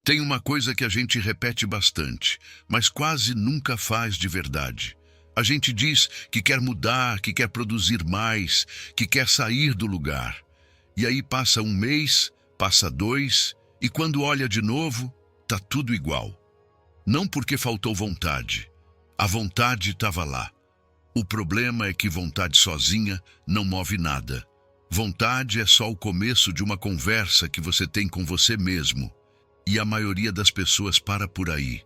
Tem uma coisa que a gente repete bastante, mas quase nunca faz de verdade. A gente diz que quer mudar, que quer produzir mais, que quer sair do lugar. E aí passa um mês, passa dois, e quando olha de novo, tá tudo igual. Não porque faltou vontade. A vontade estava lá. O problema é que vontade sozinha não move nada. Vontade é só o começo de uma conversa que você tem com você mesmo. E a maioria das pessoas para por aí.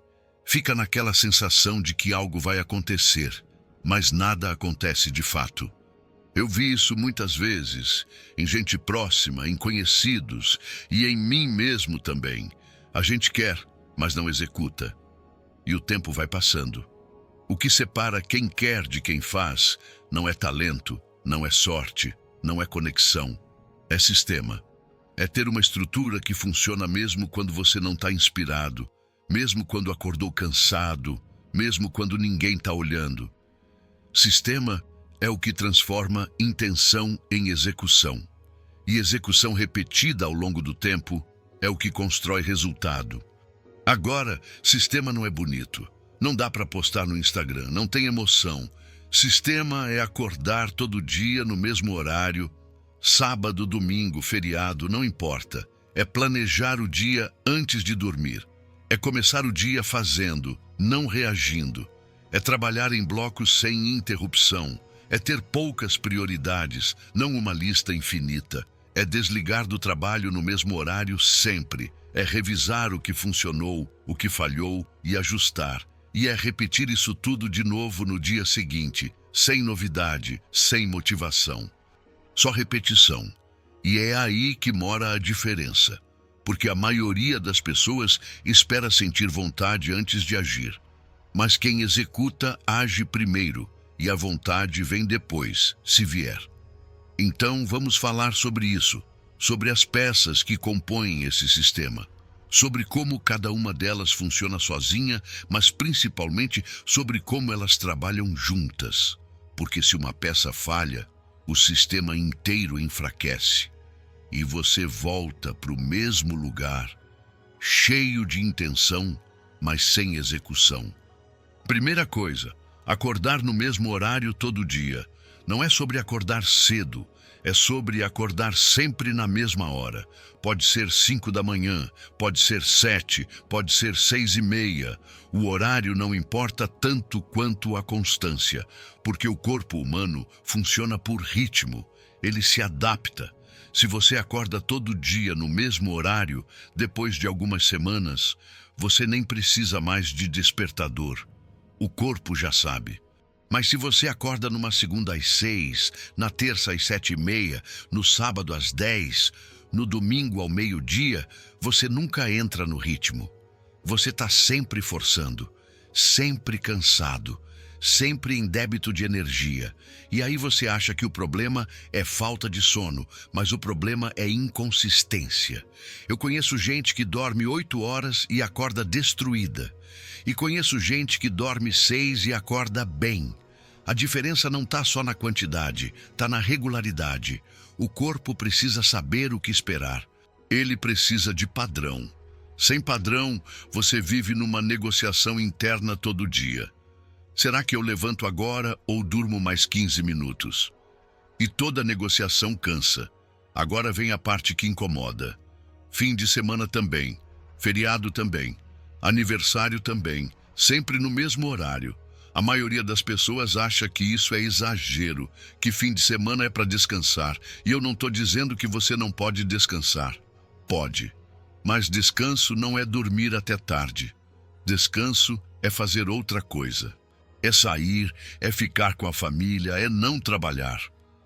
Fica naquela sensação de que algo vai acontecer, mas nada acontece de fato. Eu vi isso muitas vezes, em gente próxima, em conhecidos e em mim mesmo também. A gente quer, mas não executa. E o tempo vai passando. O que separa quem quer de quem faz não é talento, não é sorte, não é conexão, é sistema. É ter uma estrutura que funciona mesmo quando você não está inspirado, mesmo quando acordou cansado, mesmo quando ninguém está olhando. Sistema é o que transforma intenção em execução. E execução repetida ao longo do tempo é o que constrói resultado. Agora, sistema não é bonito. Não dá para postar no Instagram, não tem emoção. Sistema é acordar todo dia no mesmo horário, sábado, domingo, feriado, não importa. É planejar o dia antes de dormir. É começar o dia fazendo, não reagindo. É trabalhar em blocos sem interrupção. É ter poucas prioridades, não uma lista infinita. É desligar do trabalho no mesmo horário sempre. É revisar o que funcionou, o que falhou e ajustar. E é repetir isso tudo de novo no dia seguinte, sem novidade, sem motivação. Só repetição. E é aí que mora a diferença. Porque a maioria das pessoas espera sentir vontade antes de agir. Mas quem executa age primeiro, e a vontade vem depois, se vier. Então vamos falar sobre isso, sobre as peças que compõem esse sistema, sobre como cada uma delas funciona sozinha, mas principalmente sobre como elas trabalham juntas. Porque se uma peça falha, o sistema inteiro enfraquece e você volta para o mesmo lugar, cheio de intenção, mas sem execução. Primeira coisa, acordar no mesmo horário todo dia. Não é sobre acordar cedo, é sobre acordar sempre na mesma hora. Pode ser 5 da manhã, pode ser 7, pode ser 6:30. O horário não importa tanto quanto a constância, porque o corpo humano funciona por ritmo, ele se adapta. Se você acorda todo dia no mesmo horário, depois de algumas semanas, você nem precisa mais de despertador. O corpo já sabe. Mas se você acorda numa segunda às 6, na terça às 7:30, no sábado às 10, no domingo ao meio-dia, você nunca entra no ritmo. Você está sempre forçando, sempre cansado, sempre em débito de energia. E aí você acha que o problema é falta de sono, mas o problema é inconsistência. Eu conheço gente que dorme 8 horas e acorda destruída. E conheço gente que dorme 6 e acorda bem. A diferença não está só na quantidade, está na regularidade. O corpo precisa saber o que esperar. Ele precisa de padrão. Sem padrão, você vive numa negociação interna todo dia. Será que eu levanto agora ou durmo mais 15 minutos? E toda negociação cansa. Agora vem a parte que incomoda. Fim de semana também. Feriado também. Aniversário também. Sempre no mesmo horário. A maioria das pessoas acha que isso é exagero, que fim de semana é para descansar. E eu não estou dizendo que você não pode descansar. Pode. Mas descanso não é dormir até tarde. Descanso é fazer outra coisa. É sair, é ficar com a família, é não trabalhar.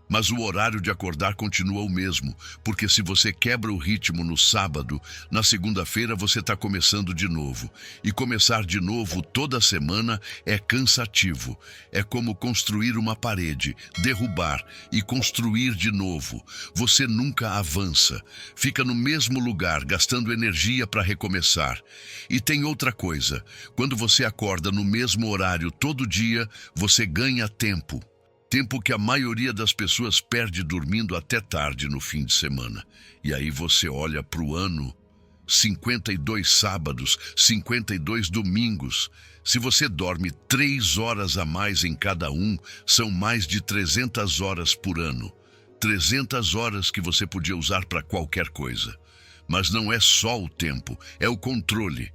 Mas o horário de acordar continua o mesmo, porque se você quebra o ritmo no sábado, na segunda-feira você está começando de novo. E começar de novo toda semana é cansativo. É como construir uma parede, derrubar e construir de novo. Você nunca avança. Fica no mesmo lugar, gastando energia para recomeçar. E tem outra coisa. Quando você acorda no mesmo horário todo dia, você ganha tempo. Tempo que a maioria das pessoas perde dormindo até tarde no fim de semana. E aí você olha para o ano 52 sábados, 52 domingos. Se você dorme 3 horas a mais em cada um, são mais de 300 horas por ano. 300 horas que você podia usar para qualquer coisa. Mas não é só o tempo, é o controle.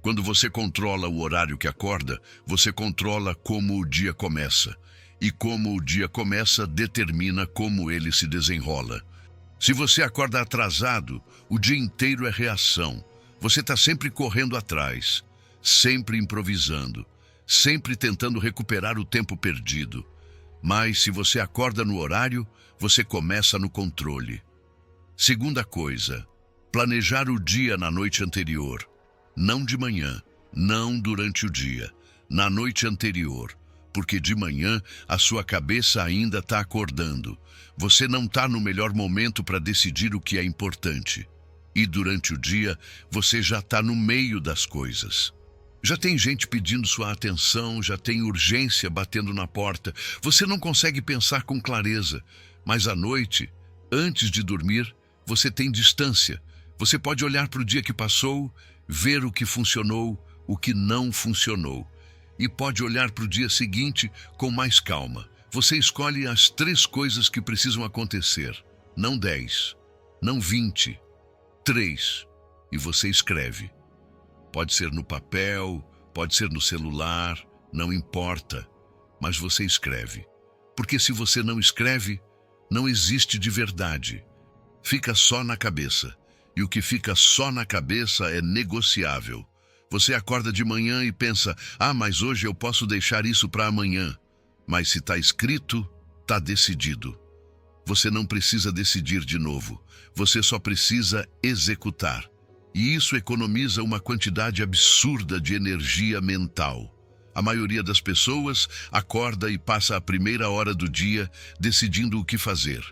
Quando você controla o horário que acorda, você controla como o dia começa. E como o dia começa, determina como ele se desenrola. Se você acorda atrasado, o dia inteiro é reação. Você está sempre correndo atrás, sempre improvisando, sempre tentando recuperar o tempo perdido. Mas se você acorda no horário, você começa no controle. Segunda coisa, planejar o dia na noite anterior. Não de manhã, não durante o dia, na noite anterior. Porque de manhã a sua cabeça ainda está acordando. Você não está no melhor momento para decidir o que é importante. E durante o dia, você já está no meio das coisas. Já tem gente pedindo sua atenção, já tem urgência batendo na porta. Você não consegue pensar com clareza. Mas à noite, antes de dormir, você tem distância. Você pode olhar para o dia que passou, ver o que funcionou, o que não funcionou. E pode olhar para o dia seguinte com mais calma. Você escolhe as 3 coisas que precisam acontecer. Não 10, não 20, 3. E você escreve. Pode ser no papel, pode ser no celular, não importa. Mas você escreve. Porque se você não escreve, não existe de verdade. Fica só na cabeça. E o que fica só na cabeça é negociável. Você acorda de manhã e pensa, mas hoje eu posso deixar isso para amanhã. Mas se está escrito, está decidido. Você não precisa decidir de novo. Você só precisa executar. E isso economiza uma quantidade absurda de energia mental. A maioria das pessoas acorda e passa a primeira hora do dia decidindo o que fazer.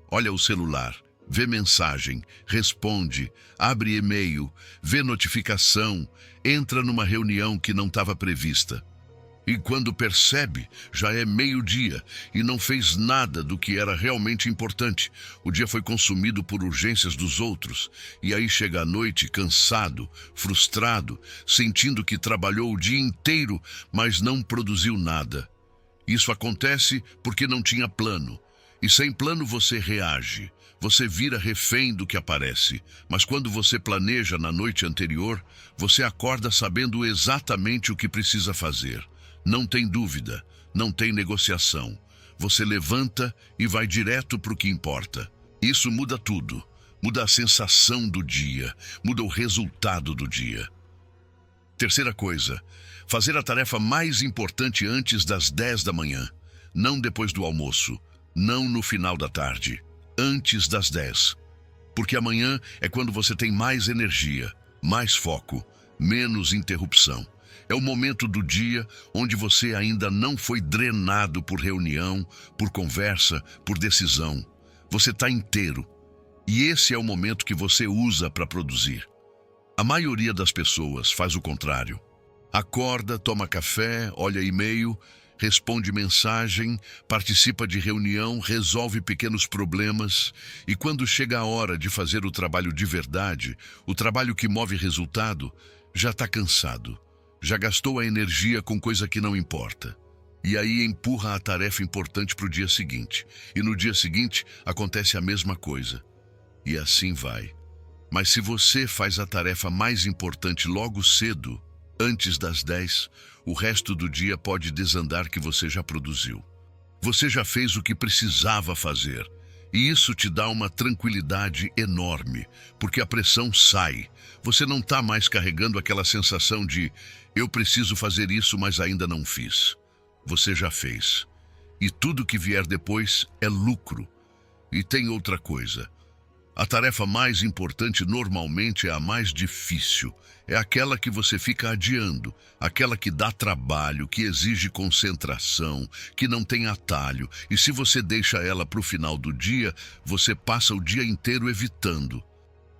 Olha o celular. Vê mensagem, responde, abre e-mail, vê notificação, entra numa reunião que não estava prevista. E quando percebe, já é meio-dia e não fez nada do que era realmente importante. O dia foi consumido por urgências dos outros. E aí chega à noite cansado, frustrado, sentindo que trabalhou o dia inteiro, mas não produziu nada. Isso acontece porque não tinha plano. E sem plano você reage. Você vira refém do que aparece, mas quando você planeja na noite anterior, você acorda sabendo exatamente o que precisa fazer. Não tem dúvida, não tem negociação. Você levanta e vai direto para o que importa. Isso muda tudo. Muda a sensação do dia, muda o resultado do dia. Terceira coisa, fazer a tarefa mais importante antes das 10 da manhã. Não depois do almoço, não no final da tarde. Antes das 10. Porque amanhã é quando você tem mais energia, mais foco, menos interrupção. É o momento do dia onde você ainda não foi drenado por reunião, por conversa, por decisão. Você está inteiro. E esse é o momento que você usa para produzir. A maioria das pessoas faz o contrário. Acorda, toma café, olha e-mail, responde mensagem, participa de reunião, resolve pequenos problemas e quando chega a hora de fazer o trabalho de verdade, o trabalho que move resultado, já está cansado, já gastou a energia com coisa que não importa. E aí empurra a tarefa importante para o dia seguinte. E no dia seguinte acontece a mesma coisa. E assim vai. Mas se você faz a tarefa mais importante logo cedo, antes das 10, o resto do dia pode desandar que você já produziu. Você já fez o que precisava fazer. E isso te dá uma tranquilidade enorme, porque a pressão sai. Você não está mais carregando aquela sensação de eu preciso fazer isso, mas ainda não fiz. Você já fez. E tudo que vier depois é lucro. E tem outra coisa. A tarefa mais importante normalmente é a mais difícil. É aquela que você fica adiando, aquela que dá trabalho, que exige concentração, que não tem atalho. E se você deixa ela para o final do dia, você passa o dia inteiro evitando.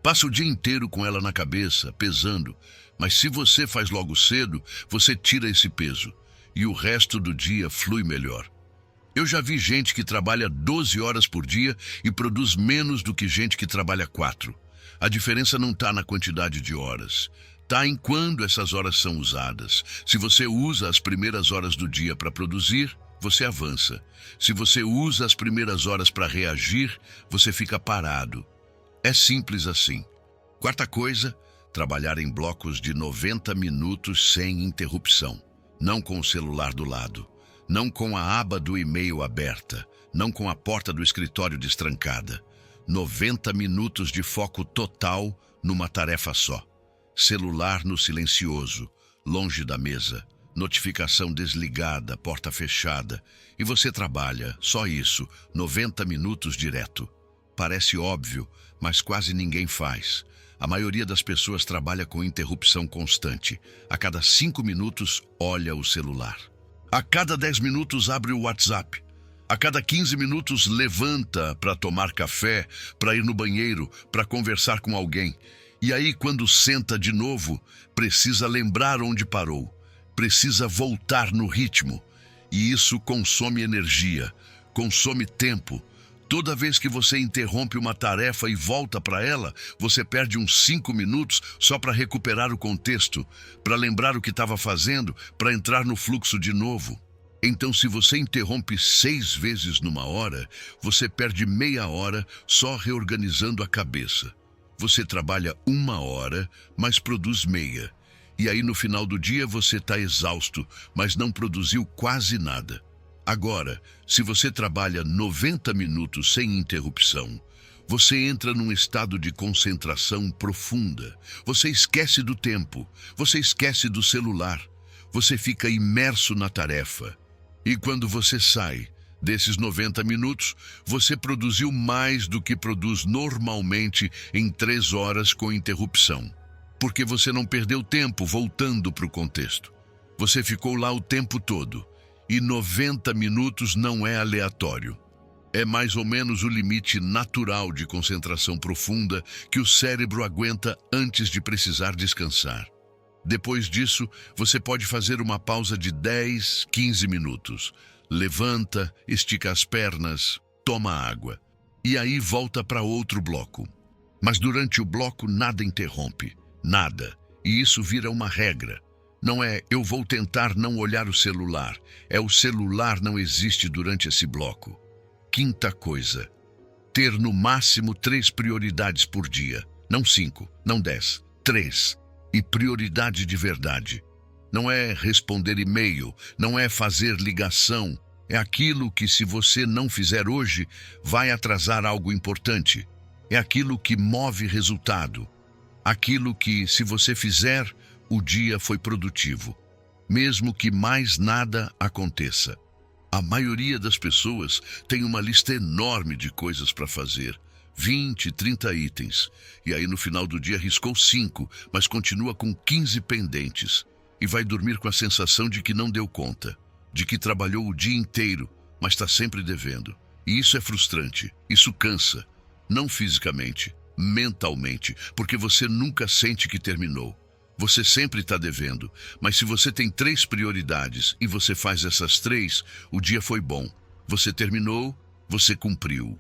Passa o dia inteiro com ela na cabeça, pesando. Mas se você faz logo cedo, você tira esse peso. E o resto do dia flui melhor. Eu já vi gente que trabalha 12 horas por dia e produz menos do que gente que trabalha 4. A diferença não está na quantidade de horas. Está em quando essas horas são usadas. Se você usa as primeiras horas do dia para produzir, você avança. Se você usa as primeiras horas para reagir, você fica parado. É simples assim. Quarta coisa, trabalhar em blocos de 90 minutos sem interrupção. Não com o celular do lado. Não com a aba do e-mail aberta. Não com a porta do escritório destrancada. 90 minutos de foco total numa tarefa só. Celular no silencioso, longe da mesa, notificação desligada, porta fechada, e você trabalha, só isso, 90 minutos direto. Parece óbvio, mas quase ninguém faz. A maioria das pessoas trabalha com interrupção constante. A cada 5 minutos, olha o celular. A cada 10 minutos, abre o WhatsApp. A cada 15 minutos, levanta para tomar café, para ir no banheiro, para conversar com alguém. E aí, quando senta de novo, precisa lembrar onde parou, precisa voltar no ritmo. E isso consome energia, consome tempo. Toda vez que você interrompe uma tarefa e volta para ela, você perde uns 5 minutos só para recuperar o contexto, para lembrar o que estava fazendo, para entrar no fluxo de novo. Então, se você interrompe 6 vezes numa hora, você perde meia hora só reorganizando a cabeça. Você trabalha 1 hora, mas produz meia. E aí no final do dia você está exausto, mas não produziu quase nada. Agora, se você trabalha 90 minutos sem interrupção, você entra num estado de concentração profunda. Você esquece do tempo, você esquece do celular, você fica imerso na tarefa. E quando você sai desses 90 minutos, você produziu mais do que produz normalmente em 3 horas com interrupção. Porque você não perdeu tempo voltando para o contexto. Você ficou lá o tempo todo. E 90 minutos não é aleatório. É mais ou menos o limite natural de concentração profunda que o cérebro aguenta antes de precisar descansar. Depois disso, você pode fazer uma pausa de 10, 15 minutos. Levanta, estica as pernas, toma água. E aí volta para outro bloco. Mas durante o bloco nada interrompe, nada. E isso vira uma regra. Não é eu vou tentar não olhar o celular, é o celular não existe durante esse bloco. Quinta coisa, ter no máximo 3 prioridades por dia. Não 5, não 10, 3. E prioridade de verdade. Não é responder e-mail, não é fazer ligação. É aquilo que, se você não fizer hoje, vai atrasar algo importante. É aquilo que move resultado. Aquilo que, se você fizer, o dia foi produtivo. Mesmo que mais nada aconteça. A maioria das pessoas tem uma lista enorme de coisas para fazer. 20, 30 itens. E aí no final do dia riscou 5, mas continua com 15 pendentes. E vai dormir com a sensação de que não deu conta. De que trabalhou o dia inteiro, mas está sempre devendo. E isso é frustrante. Isso cansa. Não fisicamente, mentalmente. Porque você nunca sente que terminou. Você sempre está devendo. Mas se você tem 3 prioridades e você faz essas 3, o dia foi bom. Você terminou, você cumpriu.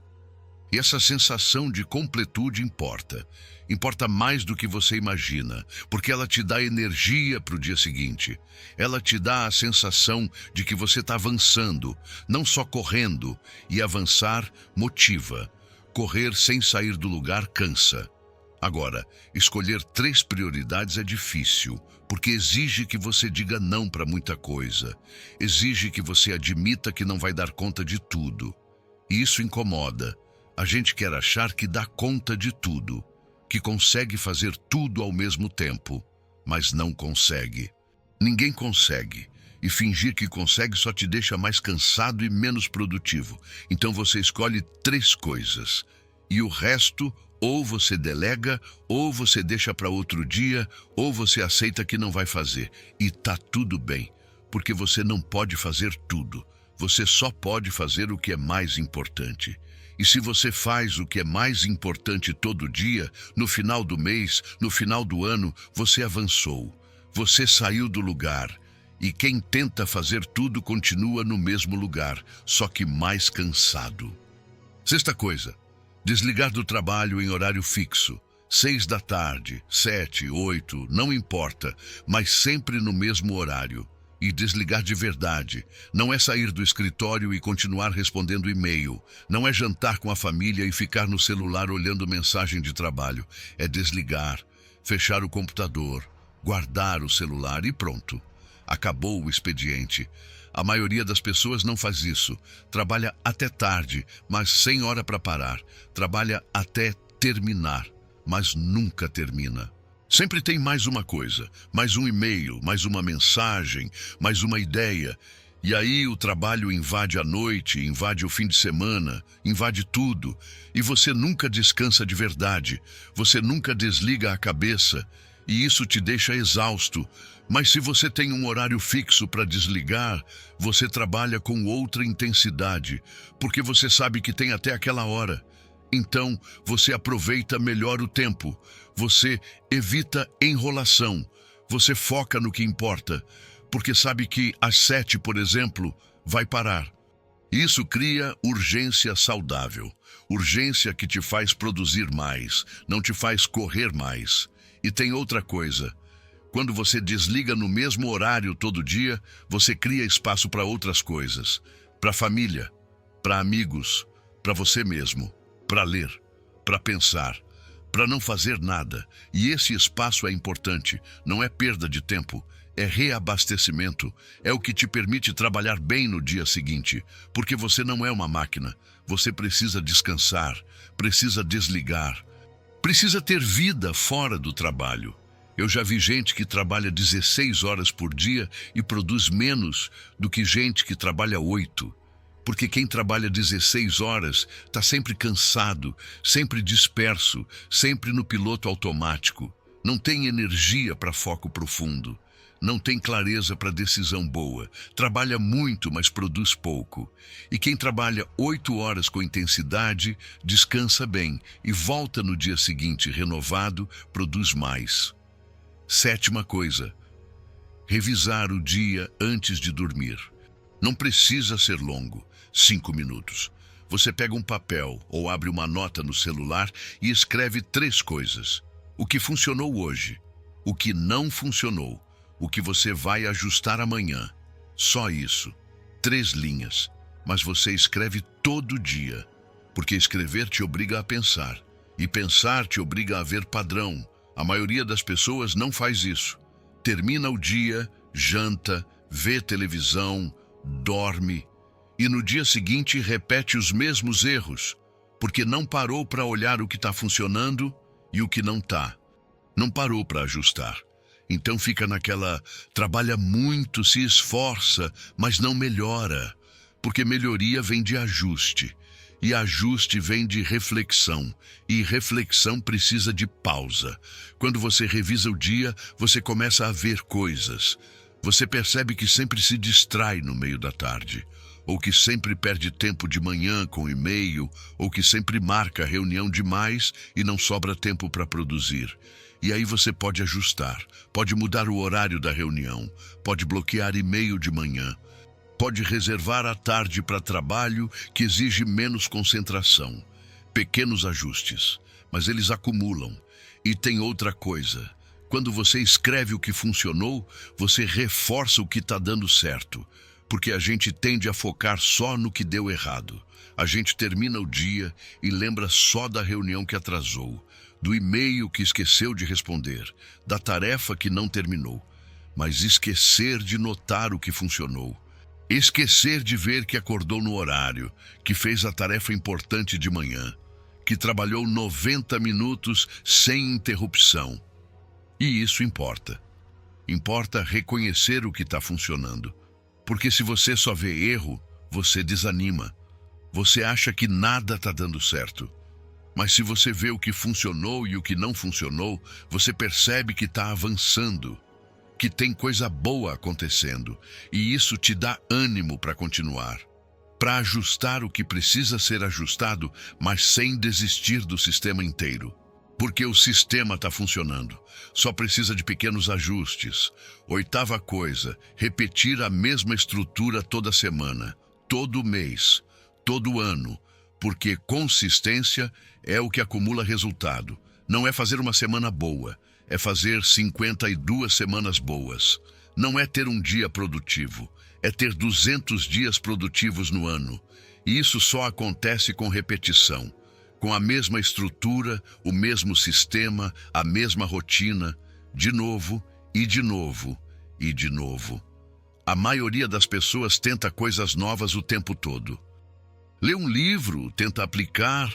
E essa sensação de completude importa. Importa mais do que você imagina, porque ela te dá energia para o dia seguinte. Ela te dá a sensação de que você está avançando, não só correndo, e avançar motiva. Correr sem sair do lugar cansa. Agora, escolher 3 prioridades é difícil, porque exige que você diga não para muita coisa. Exige que você admita que não vai dar conta de tudo. E isso incomoda. A gente quer achar que dá conta de tudo, que consegue fazer tudo ao mesmo tempo, mas não consegue. Ninguém consegue, e fingir que consegue só te deixa mais cansado e menos produtivo. Então você escolhe 3 coisas, e o resto ou você delega, ou você deixa para outro dia, ou você aceita que não vai fazer. E tá tudo bem, porque você não pode fazer tudo. Você só pode fazer o que é mais importante. E se você faz o que é mais importante todo dia, no final do mês, no final do ano, você avançou. Você saiu do lugar. E quem tenta fazer tudo continua no mesmo lugar, só que mais cansado. Sexta coisa, desligar do trabalho em horário fixo. 6 da tarde, 7, 8, não importa, mas sempre no mesmo horário. E desligar de verdade. Não é sair do escritório e continuar respondendo e-mail. Não é jantar com a família e ficar no celular olhando mensagem de trabalho. É desligar, fechar o computador, guardar o celular e pronto. Acabou o expediente. A maioria das pessoas não faz isso. Trabalha até tarde, mas sem hora para parar. Trabalha até terminar, mas nunca termina. Sempre tem mais uma coisa, mais um e-mail, mais uma mensagem, mais uma ideia. E aí o trabalho invade a noite, invade o fim de semana, invade tudo. E você nunca descansa de verdade, você nunca desliga a cabeça. E isso te deixa exausto. Mas se você tem um horário fixo para desligar, você trabalha com outra intensidade, porque você sabe que tem até aquela hora. Então, você aproveita melhor o tempo, você evita enrolação, você foca no que importa, porque sabe que às 7, por exemplo, vai parar. Isso cria urgência saudável, urgência que te faz produzir mais, não te faz correr mais. E tem outra coisa, quando você desliga no mesmo horário todo dia, você cria espaço para outras coisas, para a família, para amigos, para você mesmo. Para ler, para pensar, para não fazer nada. E esse espaço é importante, não é perda de tempo, é reabastecimento, é o que te permite trabalhar bem no dia seguinte, porque você não é uma máquina, você precisa descansar, precisa desligar, precisa ter vida fora do trabalho. Eu já vi gente que trabalha 16 horas por dia e produz menos do que gente que trabalha 8. Porque quem trabalha 16 horas está sempre cansado, sempre disperso, sempre no piloto automático. Não tem energia para foco profundo. Não tem clareza para decisão boa. Trabalha muito, mas produz pouco. E quem trabalha 8 horas com intensidade, descansa bem e volta no dia seguinte renovado, produz mais. 7ª coisa, revisar o dia antes de dormir. Não precisa ser longo. 5 minutos. Você pega um papel ou abre uma nota no celular e escreve 3 coisas. O que funcionou hoje, o que não funcionou, o que você vai ajustar amanhã. Só isso. 3 linhas. Mas você escreve todo dia, porque escrever te obriga a pensar. E pensar te obriga a ver padrão. A maioria das pessoas não faz isso. Termina o dia, janta, vê televisão, dorme. E no dia seguinte repete os mesmos erros, porque não parou para olhar o que está funcionando e o que não está. Não parou para ajustar. Então fica naquela, trabalha muito, se esforça, mas não melhora, porque melhoria vem de ajuste, e ajuste vem de reflexão, e reflexão precisa de pausa. Quando você revisa o dia, você começa a ver coisas. Você percebe que sempre se distrai no meio da tarde, ou que sempre perde tempo de manhã com e-mail, ou que sempre marca reunião demais e não sobra tempo para produzir. E aí você pode ajustar, pode mudar o horário da reunião, pode bloquear e-mail de manhã, pode reservar a tarde para trabalho que exige menos concentração. Pequenos ajustes, mas eles acumulam. E tem outra coisa, quando você escreve o que funcionou, você reforça o que está dando certo. Porque a gente tende a focar só no que deu errado. A gente termina o dia e lembra só da reunião que atrasou, do e-mail que esqueceu de responder, da tarefa que não terminou. Mas esquecer de notar o que funcionou. Esquecer de ver que acordou no horário, que fez a tarefa importante de manhã, que trabalhou 90 minutos sem interrupção. E isso importa. Importa reconhecer o que está funcionando. Porque se você só vê erro, você desanima. Você acha que nada está dando certo. Mas se você vê o que funcionou e o que não funcionou, você percebe que está avançando, que tem coisa boa acontecendo, e isso te dá ânimo para continuar, para ajustar o que precisa ser ajustado, mas sem desistir do sistema inteiro. Porque o sistema está funcionando, só precisa de pequenos ajustes. 8ª coisa, repetir a mesma estrutura toda semana, todo mês, todo ano, porque consistência é o que acumula resultado, Não é fazer uma semana boa, é fazer 52 semanas boas. Não é ter um dia produtivo, é ter 200 dias produtivos no ano. E isso só acontece com repetição, com a mesma estrutura, o mesmo sistema, a mesma rotina, de novo e de novo e de novo. A maioria das pessoas tenta coisas novas o tempo todo. Lê um livro, tenta aplicar,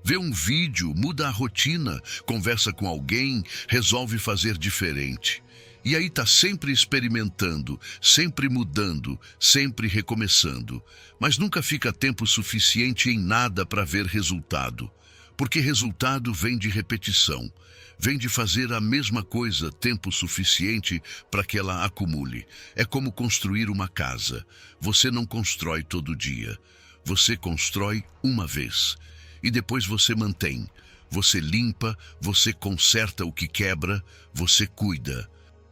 vê um vídeo, muda a rotina, conversa com alguém, resolve fazer diferente. E aí está sempre experimentando, sempre mudando, sempre recomeçando. Mas nunca fica tempo suficiente em nada para ver resultado. Porque resultado vem de repetição. Vem de fazer a mesma coisa tempo suficiente para que ela acumule. É como construir uma casa. Você não constrói todo dia. Você constrói uma vez. E depois você mantém. Você limpa, você conserta o que quebra, você cuida.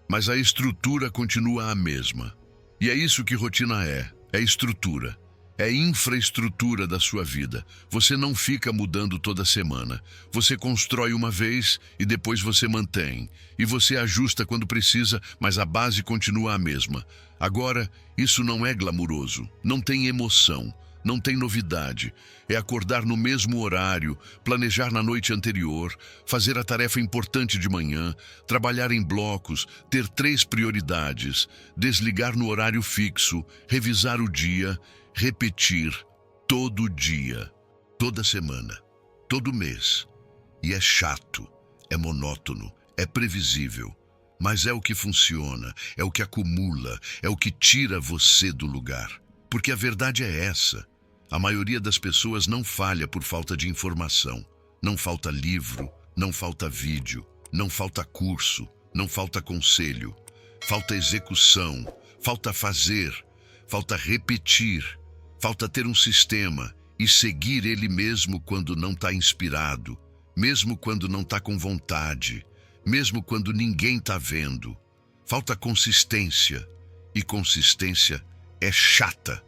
Mas a estrutura continua a mesma. E é isso que rotina é estrutura. É infraestrutura da sua vida. Você não fica mudando toda semana. Você constrói uma vez e depois você mantém. E você ajusta quando precisa, mas a base continua a mesma. Agora, isso não é glamuroso, não tem emoção. Não tem novidade. É acordar no mesmo horário, planejar na noite anterior, fazer a tarefa importante de manhã, trabalhar em blocos, ter 3 prioridades, desligar no horário fixo, revisar o dia, repetir todo dia, toda semana, todo mês. E é chato, é monótono, é previsível. Mas é o que funciona, é o que acumula, é o que tira você do lugar. Porque a verdade é essa. A maioria das pessoas não falha por falta de informação. Não falta livro, não falta vídeo, não falta curso, não falta conselho. Falta execução, falta fazer, falta repetir, falta ter um sistema e seguir ele mesmo quando não está inspirado, mesmo quando não está com vontade, mesmo quando ninguém está vendo. Falta consistência, e consistência é chata.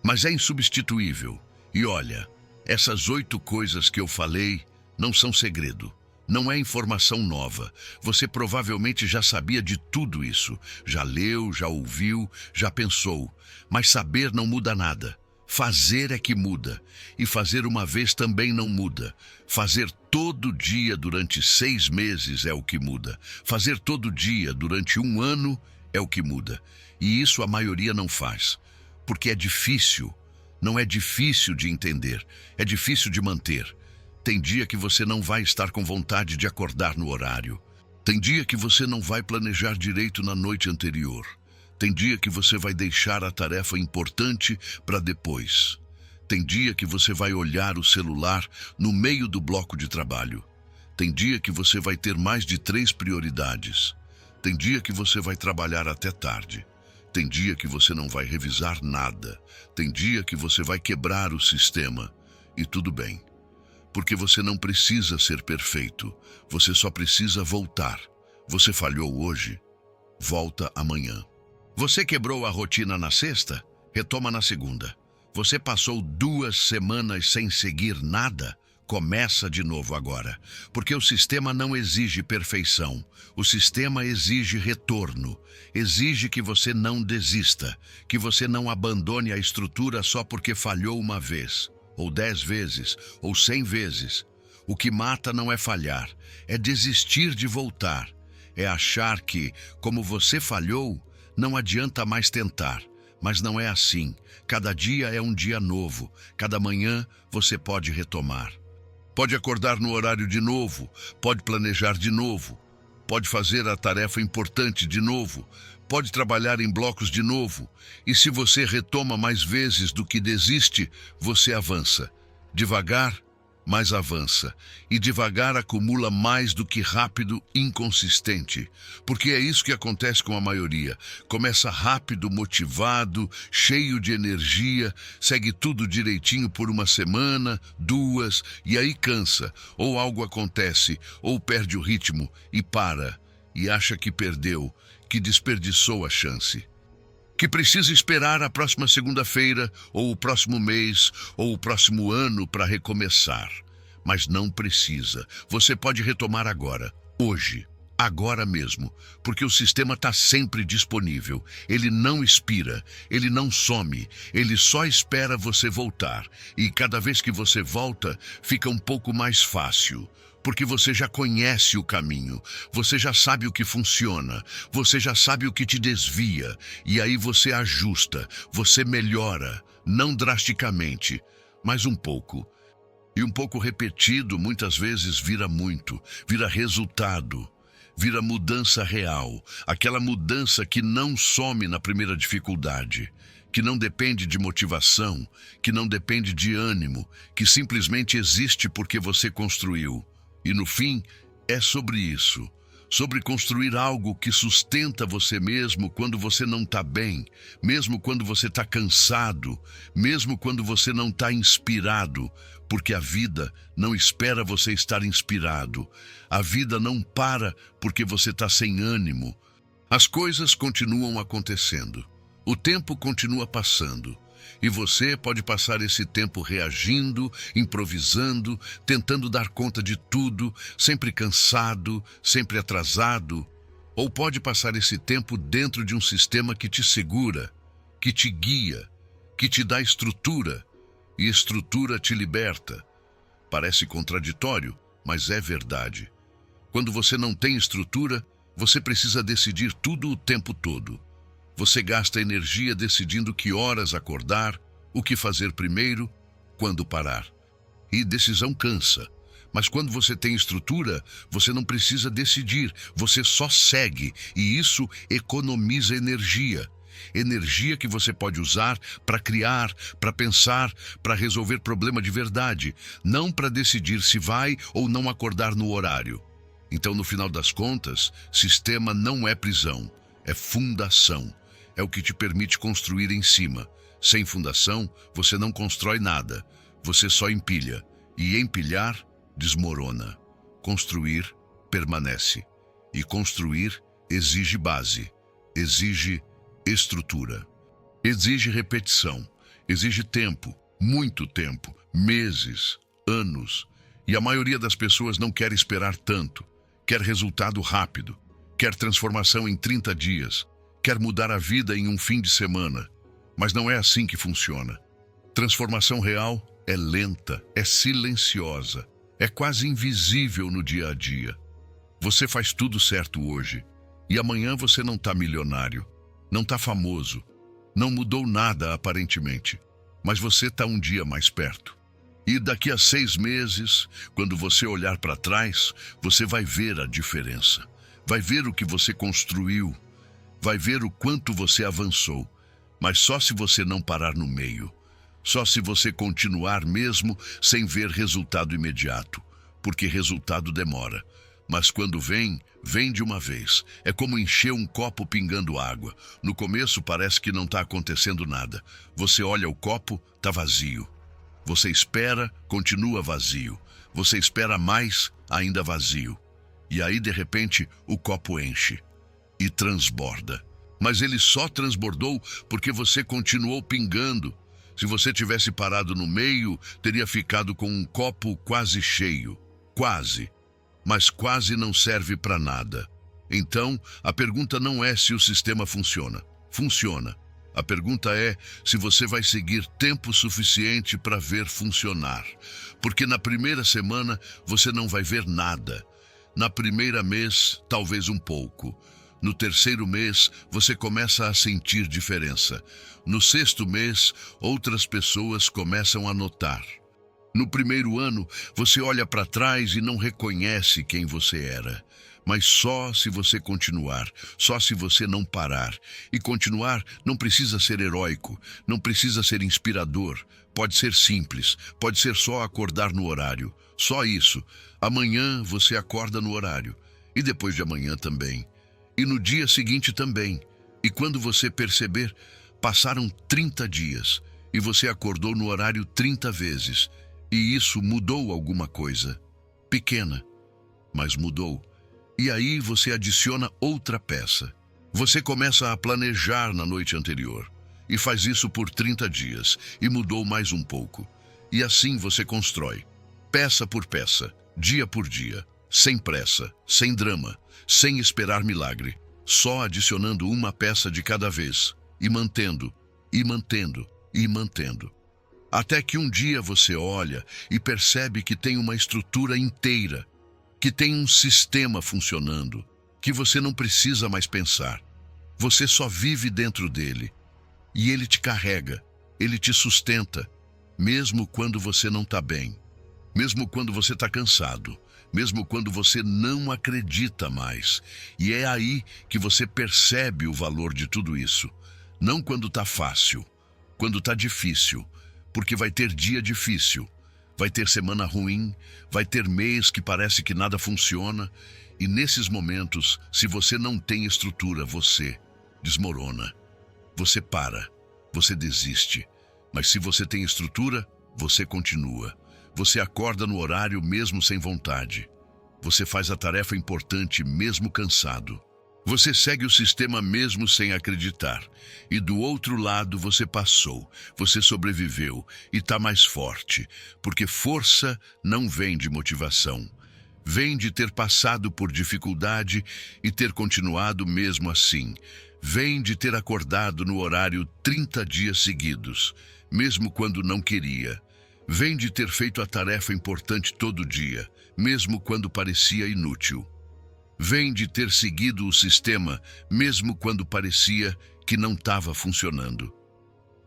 Mas é insubstituível. E olha, essas 8 coisas que eu falei não são segredo. Não é informação nova. Você provavelmente já sabia de tudo isso. Já leu, já ouviu, já pensou. Mas saber não muda nada. Fazer é que muda. E fazer uma vez também não muda. Fazer todo dia durante 6 meses é o que muda. Fazer todo dia durante 1 ano é o que muda. E isso a maioria não faz. Porque é difícil, não é difícil de entender, é difícil de manter. Tem dia que você não vai estar com vontade de acordar no horário. Tem dia que você não vai planejar direito na noite anterior. Tem dia que você vai deixar a tarefa importante para depois. Tem dia que você vai olhar o celular no meio do bloco de trabalho. Tem dia que você vai ter mais de 3 prioridades. Tem dia que você vai trabalhar até tarde. Tem dia que você não vai revisar nada. Tem dia que você vai quebrar o sistema. E tudo bem. Porque você não precisa ser perfeito. Você só precisa voltar. Você falhou hoje? Volta amanhã. Você quebrou a rotina na sexta? Retoma na segunda. Você passou 2 semanas sem seguir nada? Começa de novo agora, porque o sistema não exige perfeição. O sistema exige retorno. Exige que você não desista, que você não abandone a estrutura só porque falhou uma vez, ou 10 vezes, ou 100 vezes. O que mata não é falhar, é desistir de voltar. É achar que, como você falhou, não adianta mais tentar. Mas não é assim. Cada dia é um dia novo. Cada manhã você pode retomar. Pode acordar no horário de novo, pode planejar de novo, pode fazer a tarefa importante de novo, pode trabalhar em blocos de novo. E se você retoma mais vezes do que desiste, você avança. Devagar, mas avança. E devagar acumula mais do que rápido, inconsistente. Porque é isso que acontece com a maioria. Começa rápido, motivado, cheio de energia, segue tudo direitinho por 1 semana, 2, e aí cansa. Ou algo acontece, ou perde o ritmo e para. E acha que perdeu, que desperdiçou a chance. Que precisa esperar a próxima segunda-feira, ou o próximo mês, ou o próximo ano para recomeçar. mas não precisa. Você pode retomar agora, hoje, agora mesmo, porque o sistema está sempre disponível. Ele não expira, ele não some, ele só espera você voltar. E cada vez que você volta, fica um pouco mais fácil. Porque você já conhece o caminho, você já sabe o que funciona, você já sabe o que te desvia, e aí você ajusta, você melhora, não drasticamente, mas um pouco. E um pouco repetido muitas vezes vira muito, vira resultado, vira mudança real, aquela mudança que não some na primeira dificuldade, que não depende de motivação, que não depende de ânimo, que simplesmente existe porque você construiu. E no fim, é sobre isso, sobre construir algo que sustenta você mesmo quando você não está bem, mesmo quando você está cansado, mesmo quando você não está inspirado, porque a vida não espera você estar inspirado, a vida não para porque você está sem ânimo. As coisas continuam acontecendo, o tempo continua passando. E você pode passar esse tempo reagindo, improvisando, tentando dar conta de tudo, sempre cansado, sempre atrasado. Ou pode passar esse tempo dentro de um sistema que te segura, que te guia, que te dá estrutura, e estrutura te liberta. Parece contraditório, mas é verdade. Quando você não tem estrutura, você precisa decidir tudo o tempo todo. Você gasta energia decidindo que horas acordar, o que fazer primeiro, quando parar. E decisão cansa. Mas quando você tem estrutura, você não precisa decidir, você só segue. E isso economiza energia. Energia que você pode usar para criar, para pensar, para resolver problema de verdade. Não para decidir se vai ou não acordar no horário. Então, no final das contas, sistema não é prisão, é fundação. É o que te permite construir em cima. Sem fundação, você não constrói nada. Você só empilha. E empilhar, desmorona. Construir, permanece. E construir exige base. Exige estrutura. Exige repetição. Exige tempo. Muito tempo. Meses. Anos. E a maioria das pessoas não quer esperar tanto. Quer resultado rápido. Quer transformação em 30 dias. Quer mudar a vida em um fim de semana, mas não é assim que funciona. Transformação real é lenta, é silenciosa, é quase invisível no dia a dia. Você faz tudo certo hoje, e amanhã você não está milionário, não está famoso, não mudou nada aparentemente, mas você está um dia mais perto. E daqui a 6 meses, quando você olhar para trás, você vai ver a diferença, vai ver o que você construiu, vai ver o quanto você avançou, mas só se você não parar no meio. Só se você continuar mesmo sem ver resultado imediato, porque resultado demora. Mas quando vem, vem de uma vez. É como encher um copo pingando água. No começo parece que não está acontecendo nada. Você olha o copo, está vazio. Você espera, continua vazio. Você espera mais, ainda vazio. E aí, de repente, o copo enche. E transborda. Mas ele só transbordou porque você continuou pingando. Se você tivesse parado no meio, teria ficado com um copo quase cheio. Quase. Mas quase não serve para nada. Então, a pergunta não é se o sistema funciona. Funciona. A pergunta é se você vai seguir tempo suficiente para ver funcionar. Porque na primeira semana você não vai ver nada. Na primeira mês, talvez um pouco. No terceiro mês, você começa a sentir diferença. No sexto mês, outras pessoas começam a notar. No primeiro ano, você olha para trás e não reconhece quem você era. Mas só se você continuar, só se você não parar. E continuar não precisa ser heróico, não precisa ser inspirador. Pode ser simples, pode ser só acordar no horário. Só isso. Amanhã você acorda no horário. E depois de amanhã também. E no dia seguinte também. E quando você perceber, passaram 30 dias e você acordou no horário 30 vezes. E isso mudou alguma coisa. Pequena, mas mudou. E aí você adiciona outra peça. Você começa a planejar na noite anterior. E faz isso por 30 dias. E mudou mais um pouco. E assim você constrói. peça por peça, dia por dia, sem pressa, sem drama, sem esperar milagre, só adicionando uma peça de cada vez, e mantendo, e mantendo, e mantendo. Até que um dia você olha e percebe que tem uma estrutura inteira, que tem um sistema funcionando, que você não precisa mais pensar. Você só vive dentro dele. E ele te carrega, ele te sustenta, mesmo quando você não está bem, mesmo quando você está cansado, mesmo quando você não acredita mais. E é aí que você percebe o valor de tudo isso. Não quando está fácil, quando está difícil, porque vai ter dia difícil, vai ter semana ruim, vai ter mês que parece que nada funciona, e nesses momentos, se você não tem estrutura, você desmorona, você para, você desiste. Mas se você tem estrutura, você continua. Você acorda no horário mesmo sem vontade. Você faz a tarefa importante mesmo cansado. Você segue o sistema mesmo sem acreditar. E do outro lado você passou, você sobreviveu e está mais forte. Porque força não vem de motivação. Vem de ter passado por dificuldade e ter continuado mesmo assim. Vem de ter acordado no horário 30 dias seguidos, mesmo quando não queria. Vem de ter feito a tarefa importante todo dia, mesmo quando parecia inútil. Vem de ter seguido o sistema, mesmo quando parecia que não estava funcionando.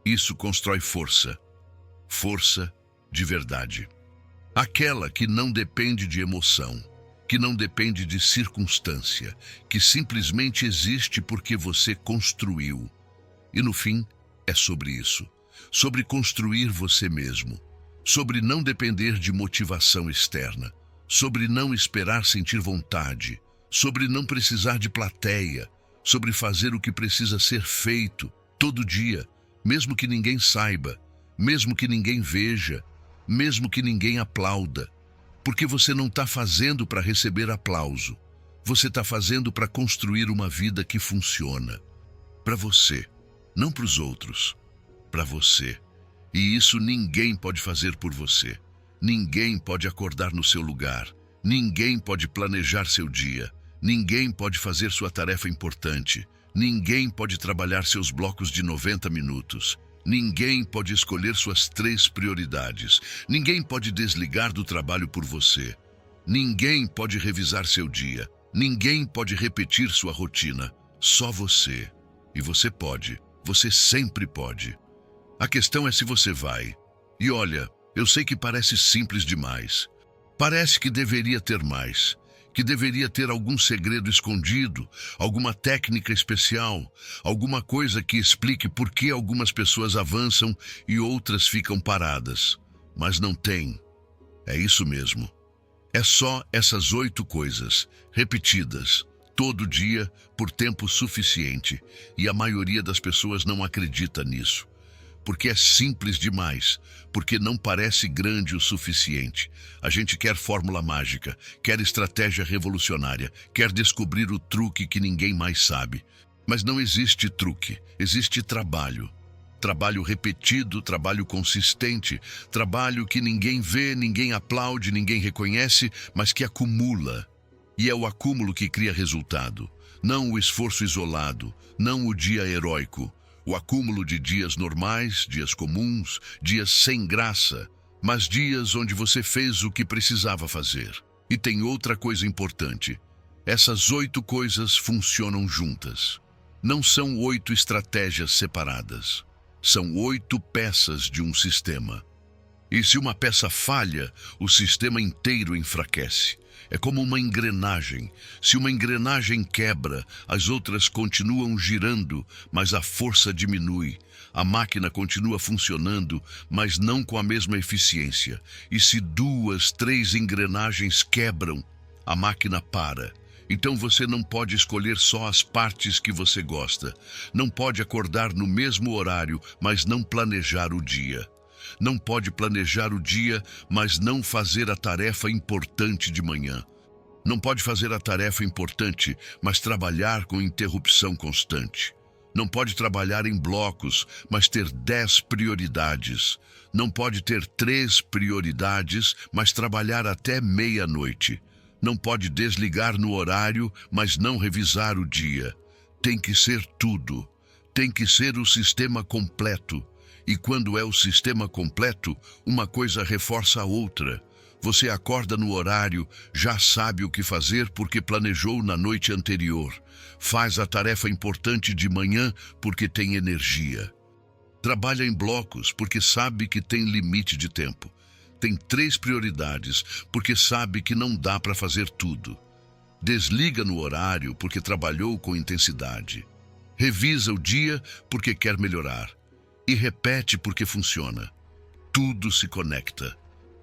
Isso constrói força. Força de verdade. Aquela que não depende de emoção, que não depende de circunstância, que simplesmente existe porque você construiu. E no fim, é sobre isso. Sobre construir você mesmo. Sobre não depender de motivação externa. Sobre não esperar sentir vontade. Sobre não precisar de plateia. Sobre fazer o que precisa ser feito, todo dia, mesmo que ninguém saiba, mesmo que ninguém veja, mesmo que ninguém aplauda. Porque você não está fazendo para receber aplauso. Você está fazendo para construir uma vida que funciona. Para você, não para os outros. Para você. E isso ninguém pode fazer por você. Ninguém pode acordar no seu lugar. Ninguém pode planejar seu dia. Ninguém pode fazer sua tarefa importante. Ninguém pode trabalhar seus blocos de 90 minutos. Ninguém pode escolher suas 3 prioridades. Ninguém pode desligar do trabalho por você. Ninguém pode revisar seu dia. Ninguém pode repetir sua rotina. Só você. E você pode. Você sempre pode. A questão é se você vai. E olha, eu sei que parece simples demais. Parece que deveria ter mais. Que deveria ter algum segredo escondido, alguma técnica especial, alguma coisa que explique por que algumas pessoas avançam e outras ficam paradas. Mas não tem. É isso mesmo. É só essas 8 coisas, repetidas, todo dia, por tempo suficiente, e a maioria das pessoas não acredita nisso. Porque é simples demais, porque não parece grande o suficiente. A gente quer fórmula mágica, quer estratégia revolucionária, quer descobrir o truque que ninguém mais sabe. Mas não existe truque, existe trabalho. Trabalho repetido, trabalho consistente, trabalho que ninguém vê, ninguém aplaude, ninguém reconhece, mas que acumula. E é o acúmulo que cria resultado, não o esforço isolado, não o dia heróico. O acúmulo de dias normais, dias comuns, dias sem graça, mas dias onde você fez o que precisava fazer. E tem outra coisa importante. Essas 8 coisas funcionam juntas. Não são 8 estratégias separadas. São 8 peças de um sistema. E se uma peça falha, o sistema inteiro enfraquece. É como uma engrenagem. Se uma engrenagem quebra, as outras continuam girando, mas a força diminui. A máquina continua funcionando, mas não com a mesma eficiência. E se 2, 3 engrenagens quebram, a máquina para. Então você não pode escolher só as partes que você gosta. Não pode acordar no mesmo horário, mas não planejar o dia. Não pode planejar o dia, mas não fazer a tarefa importante de manhã. Não pode fazer a tarefa importante, mas trabalhar com interrupção constante. Não pode trabalhar em blocos, mas ter 10 prioridades. Não pode ter 3 prioridades, mas trabalhar até meia-noite. Não pode desligar no horário, mas não revisar o dia. Tem que ser tudo. Tem que ser o sistema completo. E quando é o sistema completo, uma coisa reforça a outra. Você acorda no horário, já sabe o que fazer porque planejou na noite anterior. Faz a tarefa importante de manhã porque tem energia. Trabalha em blocos porque sabe que tem limite de tempo. Tem 3 prioridades porque sabe que não dá para fazer tudo. Desliga no horário porque trabalhou com intensidade. Revisa o dia porque quer melhorar. E repete porque funciona. Tudo se conecta.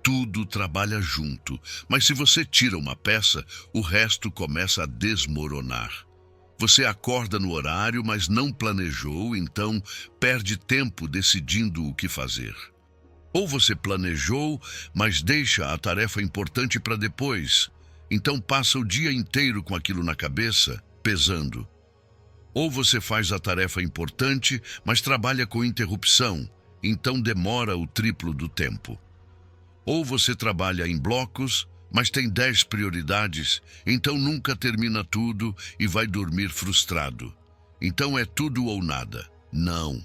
Tudo trabalha junto, mas se você tira uma peça, o resto começa a desmoronar. Você acorda no horário, mas não planejou, então perde tempo decidindo o que fazer. Ou você planejou, mas deixa a tarefa importante para depois, então passa o dia inteiro com aquilo na cabeça, pesando. Ou você faz a tarefa importante, mas trabalha com interrupção, então demora o triplo do tempo. Ou você trabalha em blocos, mas tem 10 prioridades, então nunca termina tudo e vai dormir frustrado. Então é tudo ou nada. Não.